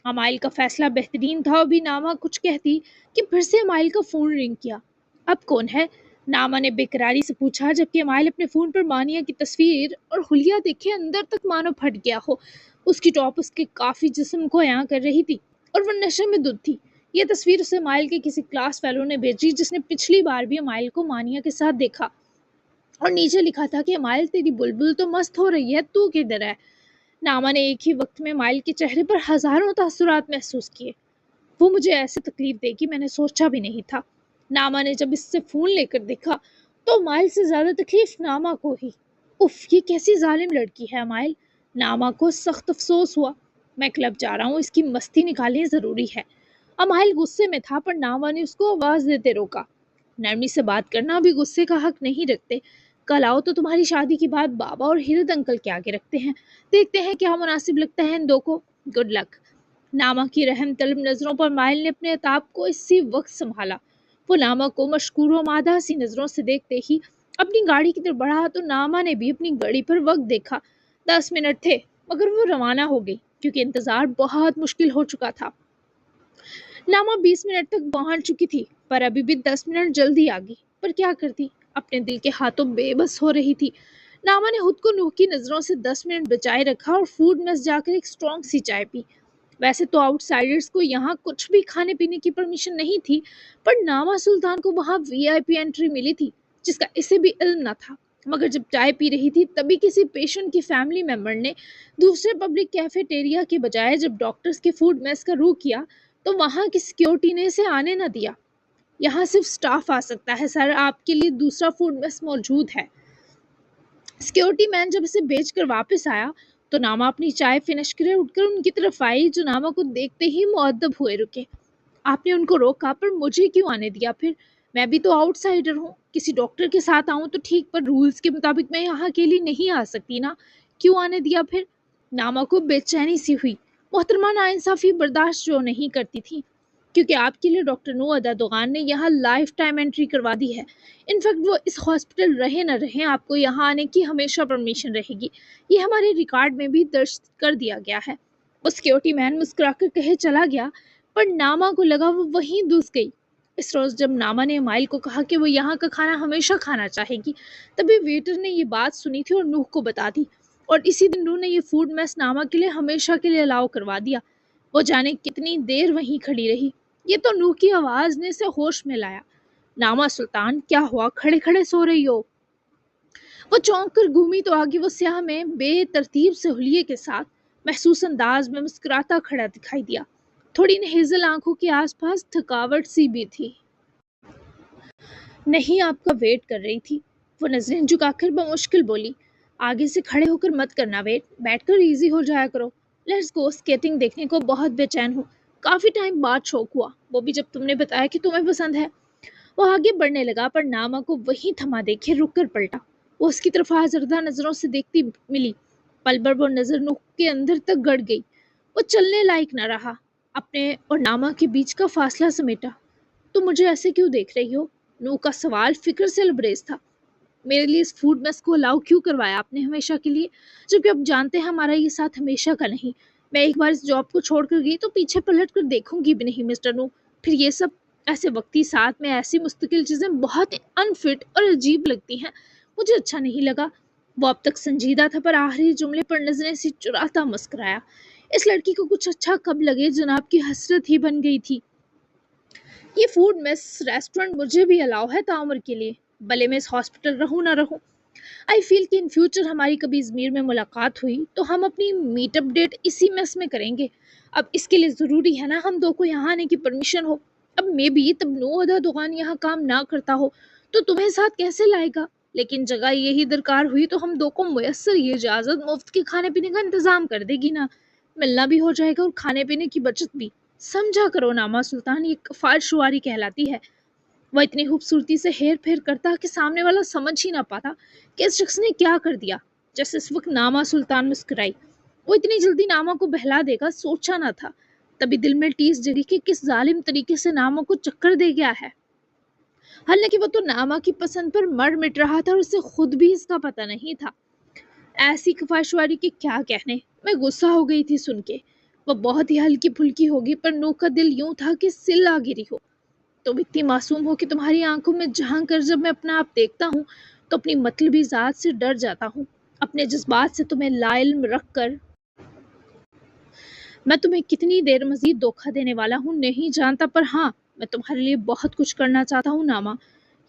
अमाइल का फैसला बेहतरीन था। अभी नामा कुछ कहती कि फिर से अमाइल का फोन रिंग किया। अब कौन है? नामा ने बेकरारी से पूछा, जबकि अमाइल अपने फोन पर मानिया की तस्वीर और हुलिया देखे अंदर तक मानो फट गया हो। उसकी टॉप उसके काफी जिस्म को अयां कर रही थी और वह नशे में धुत थी। यह तस्वीर उसे अमाइल के किसी क्लास फेलो ने भेजी जिसने पिछली बार भी अमाइल को मानिया के साथ देखा, और नीचे लिखा था कि अमाइल तेरी बुलबुल तो मस्त हो रही है, तू किधर है? नामा ने एक ही वक्त में अमाइल के चेहरे पर हजारों तासुरात महसूस किए। वो मुझे ऐसे तकलीफ देगी मैंने सोचा भी नहीं था। नामा ने जब इससे फोन लेकर देखा तो अमाइल से ज्यादा तकलीफ नामा को ही। उफ, ये कैसी जालिम लड़की है अमाइल। नामा को सख्त अफसोस हुआ। मैं क्लब जा रहा हूँ, इसकी मस्ती निकालनी जरूरी है। अमाइल गुस्से में था, पर नामा ने उसको आवाज देते रोका। नरमी से बात करना, अभी गुस्से का हक नहीं रखते। कल आओ तो तुम्हारी शादी की बात बाबा और हिरद अंकल के आगे रखते हैं। देखते हैं क्या मुनासिब लगता है इन दो को। Good luck. नामा की रहम तलब नजरों पर माइल ने अपने अताब को इसी वक्त संभाला। वो नामा को मशकूर व मादा सी नजरों से देखते ही अपनी गाड़ी की तरफ बढ़ा तो नामा ने भी अपनी घड़ी पर वक्त देखा। 10 मिनट थे, मगर वो रवाना हो गई क्योंकि इंतजार बहुत मुश्किल हो चुका था। नामा 20 मिनट तक पहुंच चुकी थी, पर अभी भी 10 मिनट जल्दी आ गई। पर क्या करती? अपने दिल के हाथों बेबस हो रही थी। नामा ने खुद को नूह की नजरों से 10 मिनट बचाए रखा और फूड मेस जाकर एक स्ट्रॉन्ग सी चाय पी। वैसे तो आउटसाइडर्स को यहाँ कुछ भी खाने पीने की परमिशन नहीं थी, पर नामा सुल्तान को वहाँ वीआईपी एंट्री मिली थी जिसका इसे भी इल्म न था। मगर जब चाय पी रही थी तभी किसी पेशेंट की फैमिली मेंबर ने दूसरे पब्लिक कैफेटेरिया के बजाय जब डॉक्टर्स के फूड मेस का रुख किया तो वहाँ की सिक्योरिटी ने इसे आने न दिया। यहाँ सिर्फ स्टाफ आ सकता है सर, आपके लिए दूसरा फूड मेस मौजूद है। सिक्योरिटी मैन जब इसे बेचकर वापस आया तो नामा अपनी चाय फिनिश करे उठकर उनकी तरफ आई, जो नामा को देखते ही मुअद्दब हुए रुके। आपने उनको रोका, पर मुझे क्यों आने दिया फिर? मैं भी तो आउटसाइडर हूँ। किसी डॉक्टर के साथ आऊँ तो ठीक, पर रूल्स के मुताबिक मैं यहाँ अकेली नहीं आ सकती ना। क्यों आने दिया फिर? नामा को बेचैनी सी हुई। मोहतरमा नाइंसाफी बर्दाश्त जो नहीं करती थी, क्योंकि आपके लिए डॉक्टर नो अदा दोगान ने यहाँ लाइफ टाइम एंट्री करवा दी है। इनफैक्ट वो इस हॉस्पिटल रहे न रहे, आपको यहाँ आने की हमेशा परमिशन रहेगी। ये हमारे रिकॉर्ड में भी दर्ज कर दिया गया है। वो सिक्योरिटी मैन मुस्कुराकर कहे चला गया, पर नामा को लगा वो वहीं घुस गई। इस रोज जब नामा ने माइल को कहा कि वो यहाँ का खाना हमेशा खाना चाहेगी, तभी वेटर ने ये बात सुनी थी और नूह को बता दी, और इसी दिन नूह ने ये फूड मेस नामा के लिए हमेशा के लिए अलाउ करवा दिया। वो जाने कितनी देर वहीं खड़ी रही। ये तो नूह की आवाज ने इसे होश में लाया। नामा सुल्तान, क्या हुआ? खड़े खड़े सो रही हो? वो चौंक कर घूमी तो आगे वो स्याह में बेतरतीब से हुलिये के साथ महसूस अंदाज में मुस्कुराता खड़ा दिखाई दिया। थोड़ी नहेजल आंखों के आसपास थकावट सी भी थी। नहीं, आपका वेट कर रही थी। वो नजरें झुकाकर बमुश्किल बोली। आगे से खड़े होकर मत करना वेट, बैठकर इजी हो जाया करो। लेट्स गो, स्केटिंग देखने को बहुत बेचैन हूँ। काफी टाइम बाद शौक हुआ, वो भी जब तुमने बताया कि तुम्हें पसंद है। वो आगे बढ़ने लगा पर नामा को वहीं थमा देखे रुक कर पलटा। वो उसकी तरफ आजरदा नजरों से देखती मिली। पल भर वो नजर नूह के अंदर तक गड़ गई। वो चलने लायक न रहा। अपने और नामा के बीच का फासला समेटा। तुम मुझे ऐसे क्यों देख रही हो? नूह का सवाल फिक्र से लबरेज था। मेरे लिए इस फूड मेस को अलाउ क्यों करवाया आपने हमेशा के लिए, जबकि अब जानते हैं हमारा ये साथ हमेशा का नहीं। मैं एक बार इस जॉब को छोड़ कर गई तो पीछे पलट कर देखूंगी भी नहीं मिस्टर नू। फिर ये सब ऐसे वक्ती साथ में ऐसी मुस्तकिल चीजें बहुत अनफिट और अजीब लगती हैं। मुझे अच्छा नहीं लगा। वो अब तक संजीदा था पर आखिरी जुमले पर नजरें सी चुराता मुस्कुराया। इस लड़की को कुछ अच्छा कब लगे, जनाब की हसरत ही बन गई थी। ये फूड मेस रेस्टोरेंट मुझे भी अलाउ है ताउम्र के लिए, भले मैं इस हॉस्पिटल रहूं ना रहूं। आई फील कि इन फ्यूचर हमारी कभी इजमीर में मुलाकात हुई तो हम अपनी मीटअप डेट इसी मेस में करेंगे। अब इसके लिए ज़रूरी है ना हम दो को यहाँ आने की परमिशन हो। अब मे भी तब नो अदा दुकान यहाँ काम ना करता हो तो तुम्हें साथ कैसे लाएगा, लेकिन जगह यही दरकार हुई तो हम दो को मुयस्सर ये इजाज़त मुफ्त के खाने पीने का इंतज़ाम कर देगी ना। मिलना भी हो जाएगा और खाने पीने की बचत भी। समझा करो नामा सुल्तान, ये कफाल शुआरी कहलाती है। वह इतनी खूबसूरती से हेर फेर करता कि सामने वाला समझ ही ना पाता कि इस शख्स ने क्या कर दिया। जैसे इस वक्त नामा सुल्तान मुस्कुराई। वो इतनी जल्दी नामा को बहला देगा सोचा ना था। तभी दिल में टीस जगी कि किस जालिम तरीके से नामा को चक्कर दे गया है। हालांकि वो तो नामा की पसंद पर मर मिट रहा था और उसे खुद भी इसका पता नहीं था। ऐसी ख्वाहिशवारी के क्या कहने, मैं गुस्सा हो गई थी सुन के। वह बहुत ही हल्की फुल्की होगी पर नू का दिल यूं था कि सिल आ गिरी हो। तुम इतनी मासूम हो कि तुम्हारी आंखों में झांक कर जब मैं अपना आप देखता हूँ तो अपनी मतलबी जात से डर जाता हूँ। अपने जज्बात से तुम्हें लाइल्म रख कर मैं तुम्हें कितनी देर मजीद धोखा देने वाला हूँ नहीं जानता, पर हाँ, मैं तुम्हारे लिए बहुत कुछ करना चाहता हूँ नामा।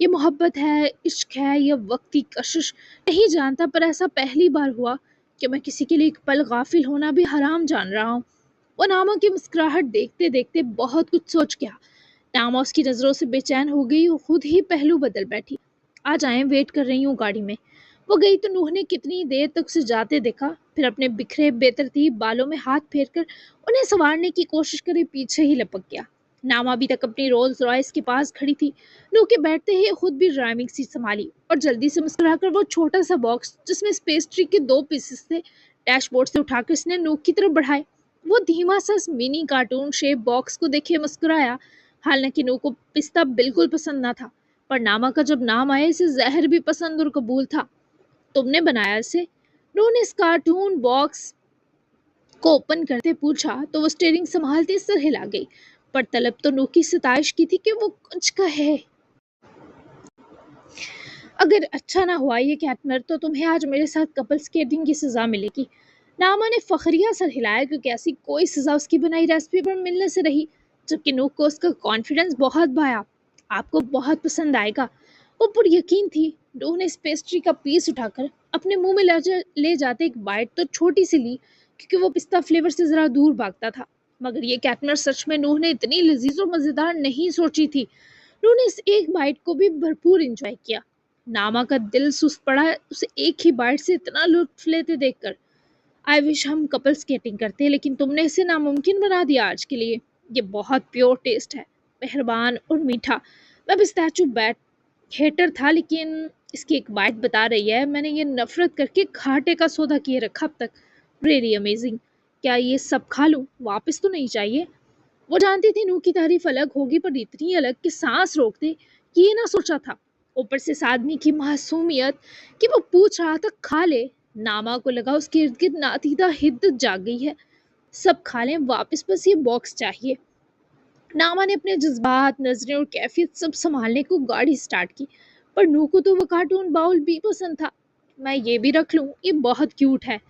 ये मोहब्बत है, इश्क है या वक्ती कशिश, नहीं जानता, पर ऐसा पहली बार हुआ कि मैं किसी के लिए एक पल गाफिल होना भी हराम जान रहा हूँ। वो नामा की मुस्कुराहट देखते देखते बहुत कुछ सोच गया। नामा उसकी नज़रों से बेचैन हो गई और खुद ही पहलू बदल बैठी। आ जाएं, वेट कर रही हूँ गाड़ी में। वो गई तो नूह ने कितनी देर तक उसे जाते देखा, फिर अपने बिखरे बेतरतीब बालों में हाथ फेर कर उन्हें संवारने की कोशिश करे पीछे ही लपक गया। नामा अभी तक अपनी रोल्स रॉयस के पास खड़ी थी। नूह के बैठते ही खुद भी ड्राइविंग सीट संभाली और जल्दी से मुस्कुराकर वो छोटा सा बॉक्स जिसमें पेस्ट्री के 2 पीसेस थे डैशबोर्ड से उठाकर उसने नूह की तरफ बढ़ाए। वो धीमा सा मिनी कार्टून शेप बॉक्स को देखे मुस्कुराया। हालांकि नूह को पिस्ता बिल्कुल पसंद ना था, पर नामा का जब नाम आया इसे जहर भी पसंद और कबूल था। तुमने बनाया इसे? नूह ने इस कार्टून बॉक्स को ओपन करते पूछा तो वो स्टीयरिंग संभालते सर हिला गई। पर तलब तो नूह की सताइश की थी कि वो कुछ कहे। अगर अच्छा ना हुआ ये कैटनर तो तुम्हें आज मेरे साथ कपल स्केटिंग की सजा मिलेगी। नामा ने फखरिया सर हिलाया क्योंकि ऐसी कोई सजा उसकी बनाई रेसिपी पर मिलने से रही, जबकि नूह को उसका कॉन्फिडेंस बहुत भाया। आपको बहुत पसंद आएगा, वो पर यकीन थी। नूह ने इस पेस्ट्री का पीस उठाकर अपने मुंह में ले जाते एक बाइट तो छोटी सी ली क्योंकि वो पिस्ता फ्लेवर से जरा दूर भागता था। मगर ये कैटनर सच में नूह ने इतनी लजीज और मजेदार नहीं सोची थी। नूह ने इस एक बाइट को भी भरपूर एंजॉय किया। नामा का दिल सुस्त पड़ा उसे एक ही बाइट से इतना लुत्फ लेते देखकर। आई विश हम कपल स्केटिंग करते, लेकिन तुमने इसे नामुमकिन बना दिया आज के लिए। ये बहुत प्योर टेस्ट है, मेहरबान और मीठा। मैं पिस्ताचू बैट हेटर था, लेकिन इसकी एक बाइट बता रही है मैंने ये नफरत करके घाटे का सौदा किए रखा अब तक। Really amazing. क्या ये सब खा लूं? वापस तो नहीं चाहिए? वो जानती थी नूह की तारीफ अलग होगी पर इतनी अलग कि सांस रोकते ये ना सोचा था। ऊपर से इस आदमी की मासूमियत कि वो पूछ रहा था खा ले। नामा को लगा उसके इर्द गिर्द नातीदा हिद्दत जाग गई है। सब खा लें वापस, बस ये बॉक्स चाहिए। नामा ने अपने जज्बात, नजरें और कैफियत सब संभालने को गाड़ी स्टार्ट की, पर नू को तो वो कार्टून बाउल भी पसंद था। मैं ये भी रख लूं, ये बहुत क्यूट है।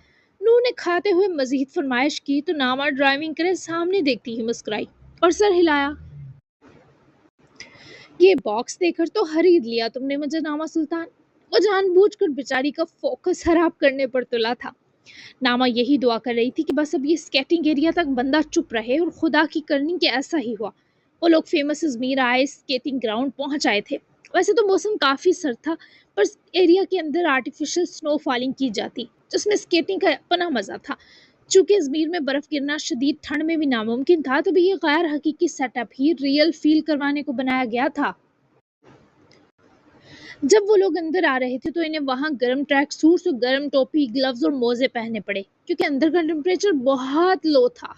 नू ने खाते हुए मजीद फरमाइश की तो नामा ड्राइविंग करे सामने देखती ही मुस्कुराई और सर हिलाया। ये बॉक्स देकर तो खरीद लिया तुमने मुझे नामा सुल्तान। वो जानबूझकर बेचारी का फोकस खराब करने पर तुला था। नामा यही दुआ कर रही थी कि बस अब ये स्केटिंग एरिया तक बंदा चुप रहे और खुदा की करनी कि ऐसा ही हुआ। वो लोग famous Ajmer ice skating ground पहुंच आए थे। वैसे तो मौसम काफ़ी सर्द था, पर एरिया के अंदर आर्टिफिशियल स्नो फॉलिंग की जाती जिसमें स्केटिंग का अपना मज़ा था। चूंकि अजमेर में बर्फ़ गिरना शदीद ठंड में भी नामुमकिन था, तभी ये गैर हकीकी सेटअप ही रियल फील करवाने को बनाया गया था। جب وہ لوگ اندر آ رہے تھے تو انہیں وہاں گرم ٹریک سوٹس اور گرم ٹوپی، گلوز اور موزے پہننے پڑے کیونکہ اندر کا ٹمپریچر بہت لو تھا۔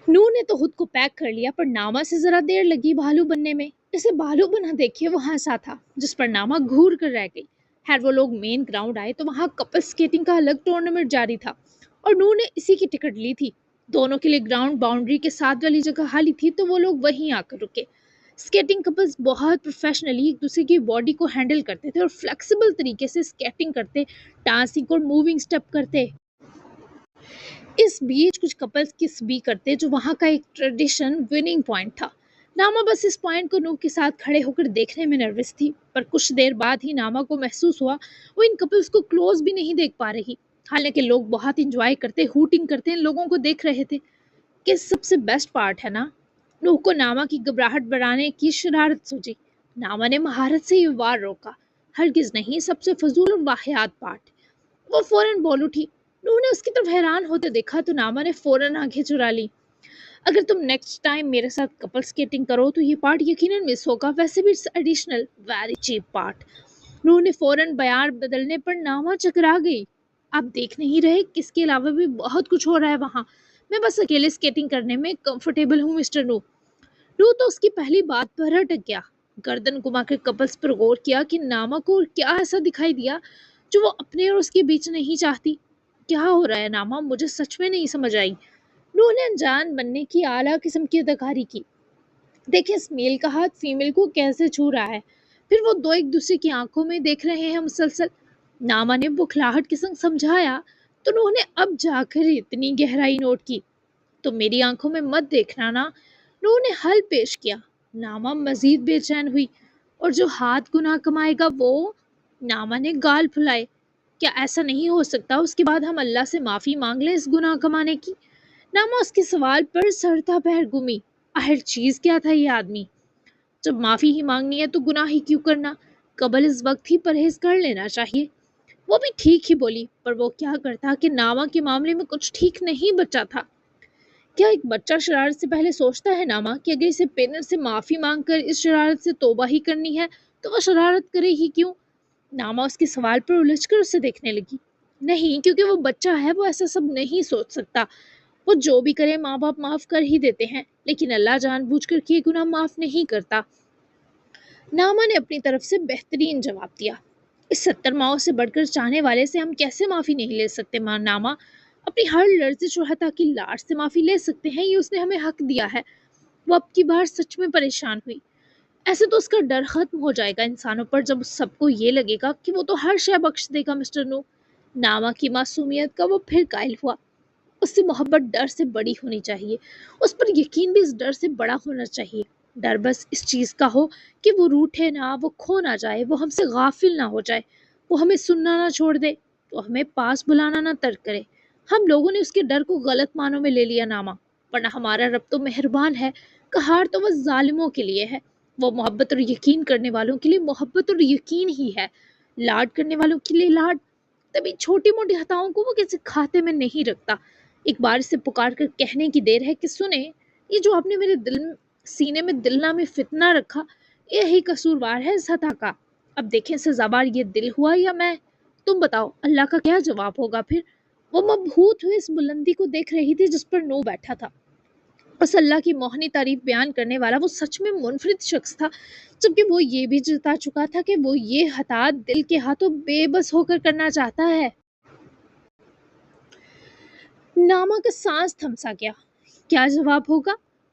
نو نے تو خود کو پیک کر لیا، پر ناما سے ذرا دیر لگی بھالو بننے میں۔ اسے بھالو بنا دیکھے وہ ہنسا تھا، جس پر ناما گھور کر رہ گئی۔ خیر وہ لوگ مین گراؤنڈ آئے تو وہاں کپل سکیٹنگ کا الگ ٹورنامنٹ جاری تھا اور نو نے اسی کی ٹکٹ لی تھی۔ دونوں کے لیے گراؤنڈ باؤنڈری کے ساتھ والی جگہ خالی تھی تو وہ لوگ وہیں آ کر رکے۔ سکیٹنگ کپلز بہت پروفیشنلی ایک دوسرے کی باڈی کو ہینڈل کرتے تھے اور فلیکسیبل طریقے سے سکیٹنگ کرتے، ڈانسنگ اور موونگ سٹیپ کرتے۔ اس بیچ کچھ کپلز کس بھی کرتے جو وہاں کا ایک ٹریڈیشن وننگ پوائنٹ تھا۔ ناما بس اس پوائنٹ کو نو کے ساتھ کھڑے ہو کر دیکھنے میں نروس تھی، پر کچھ دیر بعد ہی ناما کو محسوس ہوا وہ ان کپلز کو کلوز بھی نہیں دیکھ پا رہی، حالانکہ لوگ بہت انجوائے کرتے، ہوٹنگ کرتے ان لوگوں کو دیکھ رہے تھے۔ کہ سب سے بیسٹ پارٹ ہے نا، نوح کو ناما کی گھبراہٹ بڑھانے کی شرارت سوچی۔ ناما نے مہارت سے یہ وار روکا، ہرگز نہیں، سب سے فضول اور واحد پارٹ۔ وہ فوراً بول اٹھی۔ نوح نے اس کی طرف حیران ہوتے دیکھا تو ناما نے فوراً آنکھیں چرا لی۔ اگر تم نیکسٹ ٹائم میرے ساتھ کپل سکیٹنگ کرو تو یہ پارٹ یقیناً مس ہوگا، ویسے بھی ایڈیشنل ویری چیپ پارٹ۔ نوح نے فوراً بیان بدلنے پر ناما چکرا گئی۔ آپ دیکھ نہیں رہے کس کے علاوہ بھی بہت کچھ ہو رہا ہے وہاں؟ میں بس اکیلے سکیٹنگ کرنے میں کمفرٹیبل ہوں مسٹر نوح۔ نوح تو اس کی پہلی بات پر اٹک گیا، گردن گھما کر کپلز پر غور کیا کہ ناما کو کیا ایسا دکھائی دیا جو وہ اپنے اور اس کے بیچ نہیں چاہتی۔ کیا ہو رہا ہے ناما؟ مجھے سچ میں نہیں سمجھ آئی۔ نوح نے انجان بننے کی اعلیٰ قسم کی اداکاری کی۔ دیکھیں اس میل کا ہاتھ فیمیل کو کیسے چھو رہا ہے، پھر وہ دو ایک دوسرے کی آنکھوں میں دیکھ رہے ہیں مسلسل۔ ناما نے بکھلاہٹ کے سنگ سمجھایا تو نوح نے اب جا کر اتنی گہرائی نوٹ کی۔ تو میری آنکھوں میں مت دیکھنا نا، نوح نے حل پیش کیا۔ ناما مزید بے چین ہوئی۔ اور جو ہاتھ گناہ کمائے گا وہ؟ ناما نے گال پھلائے۔ کیا ایسا نہیں ہو سکتا اس کے بعد ہم اللہ سے معافی مانگ لیں اس گناہ کمانے کی؟ ناما اس کے سوال پر سرتا پیر گمی۔ آخر چیز کیا تھا یہ آدمی؟ جب معافی ہی مانگنی ہے تو گناہ ہی کیوں کرنا؟ قبل اس وقت ہی پرہیز کر لینا چاہیے۔ وہ بھی ٹھیک ہی بولی، پر وہ کیا کرتا کہ ناما کے معاملے میں کچھ ٹھیک نہیں بچا تھا۔ کیا ایک بچہ شرارت سے پہلے سوچتا ہے ناما کہ اگر اسے پیرنٹ سے معافی مانگ کر اس شرارت سے توبہ ہی کرنی ہے تو وہ شرارت کرے ہی کیوں؟ ناما اس کے سوال پر الجھ کر اسے دیکھنے لگی۔ نہیں، کیونکہ وہ بچہ ہے، وہ ایسا سب نہیں سوچ سکتا۔ وہ جو بھی کرے ماں باپ معاف کر ہی دیتے ہیں، لیکن اللہ جان بوجھ کر کیے گناہ معاف نہیں کرتا۔ ناما نے اپنی طرف سے بہترین جواب دیا۔ اس 70 ماؤں سے بڑھ کر چاہنے والے سے ہم کیسے معافی نہیں لے سکتے ناما؟ اپنی ہر لرزش اور حتی کی لاش سے معافی لے سکتے ہیں، یہ اس نے ہمیں حق دیا ہے۔ وہ اب کی بار سچ میں پریشان ہوئی۔ ایسے تو اس کا ڈر ختم ہو جائے گا انسانوں پر جب سب کو یہ لگے گا کہ وہ تو ہر شے بخش دے گا مسٹر نو۔ ناما کی معصومیت کا وہ پھر قائل ہوا۔ اس سے محبت ڈر سے بڑی ہونی چاہیے، اس پر یقین بھی اس ڈر سے بڑا ہونا چاہیے۔ ڈر بس اس چیز کا ہو کہ وہ روٹھے نہ، وہ کھو نہ جائے، وہ ہم سے غافل نہ ہو جائے، وہ ہمیں سننا نہ چھوڑ دے، وہ ہمیں پاس بلانا نہ ترک کرے۔ ہم لوگوں نے اس کے ڈر کو غلط معنوں میں لے لیا ناما، ورنہ ہمارا رب تو مہربان ہے، قہار تو وہ ظالموں کے لیے ہے۔ وہ محبت اور یقین کرنے والوں کے لیے محبت اور یقین ہی ہے، لاڈ کرنے والوں کے لیے لاڈ۔ تبھی چھوٹی موٹی خطاؤں کو وہ کسی کھاتے میں نہیں رکھتا۔ ایک بار اسے پکار کر کہنے کی دیر ہے کہ سنیں، یہ جو آپ نے میرے سینے میں دل نامی فتنہ رکھا، یہی قصوروار ہے اس خطا کا۔ اب دیکھیں سزاوار یہ دل ہوا یا میں؟ تم بتاؤ اللہ کا کیا جواب ہوگا پھر؟ وہ مبہوت ہوئے اس بلندی کو دیکھ رہی تھی جس پر نو بیٹھا تھا۔ اس اللہ کی موہنی تعریف بیان کرنے والا وہ سچ میں منفرد شخص تھا، جبکہ وہ یہ بھی جتا چکا تھا کہ وہ یہ خطا دل کے ہاتھوں بے بس ہو کر کرنا چاہتا ہے۔ ناما کا سانس تھمسا گیا۔ کیا جواب ہوگا؟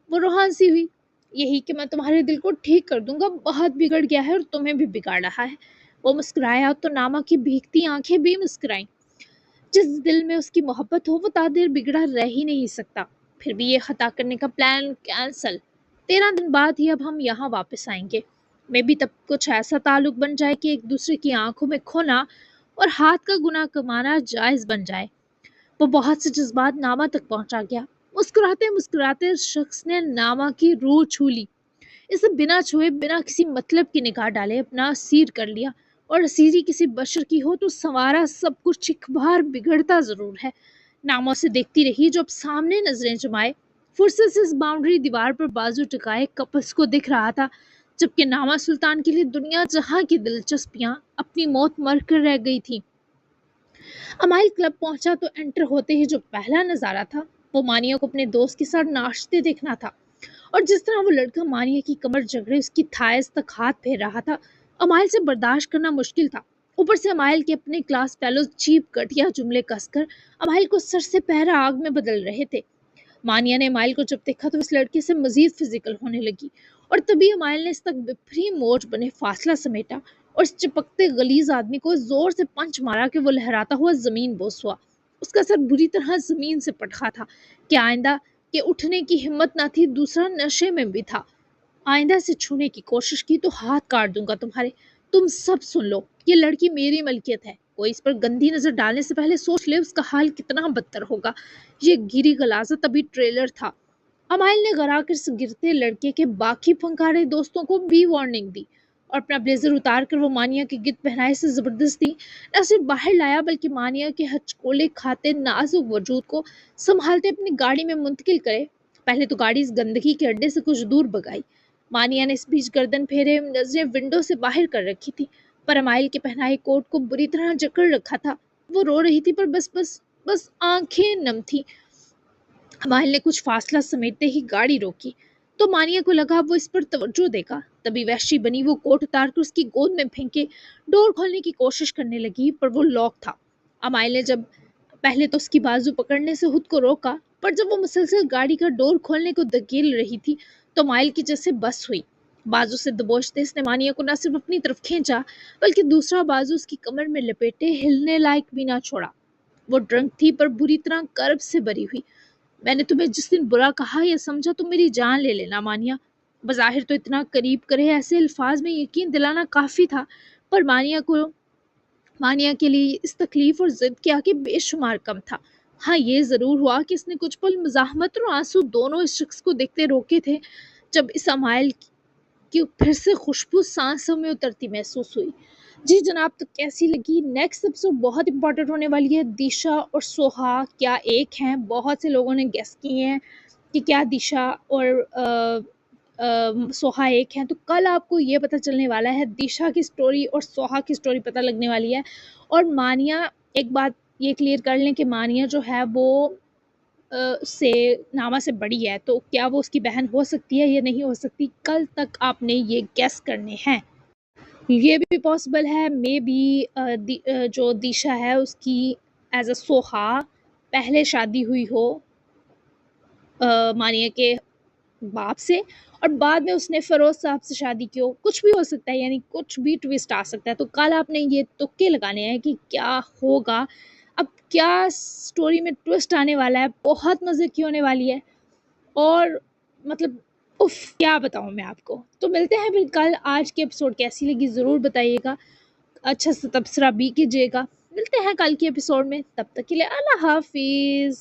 وہ روحان سی ہوئی۔ یہی کہ میں تمہارے دل کو ٹھیک کر دوں گا، بہت بگڑ گیا ہے اور تمہیں بھی بگاڑ رہا ہے۔ وہ مسکرایا تو ناما کی بھیگتی آنکھیں بھی مسکرائیں۔ جس دل میں اس کی محبت ہو وہ تادیر بگڑا رہ ہی نہیں سکتا۔ پھر بھی یہ خطا کرنے کا پلان کینسل۔ 13 دن بعد ہی اب ہم یہاں واپس آئیں گے۔ میں بھی تب کچھ ایسا تعلق بن جائے کہ ایک دوسرے کی آنکھوں میں کھونا اور ہاتھ کا گناہ کمانا جائز بن جائے۔ وہ بہت سے جذبات ناما تک پہنچا گیا۔ مسکراتے مسکراتے اس شخص نے ناما کی روح چھو لی، اسے بنا چھوئے، بنا کسی مطلب کی نگاہ ڈالے اپنا اسیر کر لیا۔ اور اسیری کسی بشر کی ہو تو سنوارا سب کچھ ایک بار بگڑتا ضرور ہے۔ ناما سے دیکھتی رہی جو اب سامنے نظریں جمائے، فرصت سے اس باؤنڈری دیوار پر بازو ٹکائے کپلس کو دکھ رہا تھا जबकि नामा सुल्तान के लिए दुनिया जहां की दिलचस्पियां अपनी मौत मर कर रह गई थी। अमाइल क्लब पहुंचा तो एंटर होते ही जो पहला नजारा था वो मानिया को अपने दोस्त के साथ नाचते देखना था। और जिस तरह वो लड़का मानिया की कमर जकड़े उसकी थाइस तक हाथ फेर रहा था, अमाइल से बर्दाश्त करना मुश्किल था। ऊपर से अमाइल के अपने क्लास फेलोज चीप घटिया जुमले कसकर अमाइल को सर से पैर आग में बदल रहे थे। मानिया ने अमाइल को जब देखा तो उस लड़के से मजीद फिजिकल होने लगी, और तभी अमाइल ने इस तक विपरी मोच बने फासला समेटा और इस चिपकते गलीज आदमी को जोर से पंच मारा कि वो लहराता हुआ जमीन बोस हुआ। उसका सर बुरी तरह जमीन से पटका था कि आइंदा के उठने की हिम्मत ना थी, दूसरा नशे में भी था। आइंदा से छूने की कोशिश की तो हाथ काट दूंगा तुम्हारे। तुम सब सुन लो, ये लड़की मेरी मलकियत है, कोई इस पर गंदी नजर डालने से पहले सोच ले उसका हाल कितना बदतर होगा। ये गिरी गलाजत अभी ट्रेलर था। अमाइल ने गरा कर से गिरते लड़के के बाकी फंकारे दोस्तों को भी वार्निंग दी और अपना ब्लेजर उतार कर वो मानिया के गिद्ध पहनाए से जबरदस्ती न सिर्फ बाहर लाया बल्कि मानिया के हचकोले खाते नाजुक वजूद को संभालते अपनी गाड़ी में मुंतकिल करे। पहले तो गाड़ी इस गंदगी के अड्डे से कुछ दूर भगाई। मानिया ने इस बीच गर्दन फेरे नजरें विंडो से बाहर कर रखी थी, पर अमाइल के पहनाए कोट को बुरी तरह जकड़ रखा था। वो रो रही थी पर बस बस बस आंखें नम थी। अमाइल ने कुछ फासला समेटते ही गाड़ी रोकी तो मानिया को लगा वो इस पर तवज्जो देगा। तभी वहशी बनी वो कोट उतार कर उसकी गोद में फेंके डोर खोलने की कोशिश करने लगी, पर वो लॉक था। अमाइल ने जब पहले तो उसकी बाजू पकड़ने से खुद को रोका, पर जब वो मुसलसल गाड़ी का डोर खोलने को धकेल रही थी तो अमाइल की जैसे बस हुई। बाजू से दबोचते इसने मानिया को न सिर्फ अपनी तरफ खींचा बल्कि दूसरा बाजू उसकी कमर में लपेटे हिलने लायक भी ना छोड़ा। वो ड्रंक थी पर बुरी तरह कर्ब से भरी हुई। मैंने तुम्हें जिस दिन बुरा कहा या समझा तो मेरी जान ले लेना मानिया। बज़ाहिर तो इतना करीब करे ऐसे अल्फाज में यकीन दिलाना काफ़ी था, पर मानिया के लिए इस तकलीफ और जिद के आगे बेशुमार कम था। हाँ, ये ज़रूर हुआ कि इसने कुछ पल मज़ाहमत और आंसू दोनों इस शख्स को देखते रोके थे जब इस अमाइल की फिर से खुशबू सांसों में उतरती महसूस हुई। जी जनाब, तो कैसी लगी? नेक्स्ट एपिसोड बहुत इंपॉर्टेंट होने वाली है। दिशा और सोहा क्या एक हैं? बहुत से लोगों ने गेस किए हैं कि क्या दिशा और सोहा एक हैं। तो कल आपको ये पता चलने वाला है, दिशा की स्टोरी और सोहा की स्टोरी पता लगने वाली है। और मानिया, एक बात ये क्लियर कर लें कि मानिया जो है वो से नामा से बड़ी है, तो क्या वो उसकी बहन हो सकती है या नहीं हो सकती, कल तक आपने ये गेस करने हैं। ये भी पॉसिबल है मे बी जो दिशा है उसकी एज अ सोहा पहले शादी हुई हो मानिया के बाप से, और बाद में उसने फ़रोज़ साहब से शादी की हो। कुछ भी हो सकता है, यानी कुछ भी ट्विस्ट आ सकता है। तो कल आपने ये तुक्के लगाने हैं कि क्या होगा। अब क्या स्टोरी में ट्विस्ट आने वाला है, बहुत मज़े की होने वाली है। और मतलब उफ़, क्या बताऊँ मैं आपको। तो मिलते हैं फिर कल। आज की एपिसोड कैसी लगी ज़रूर बताइएगा, अच्छा से तबसरा भी कीजिएगा। मिलते हैं कल के एपिसोड में, तब तक के लिए अल्लाह हाफ़िज़।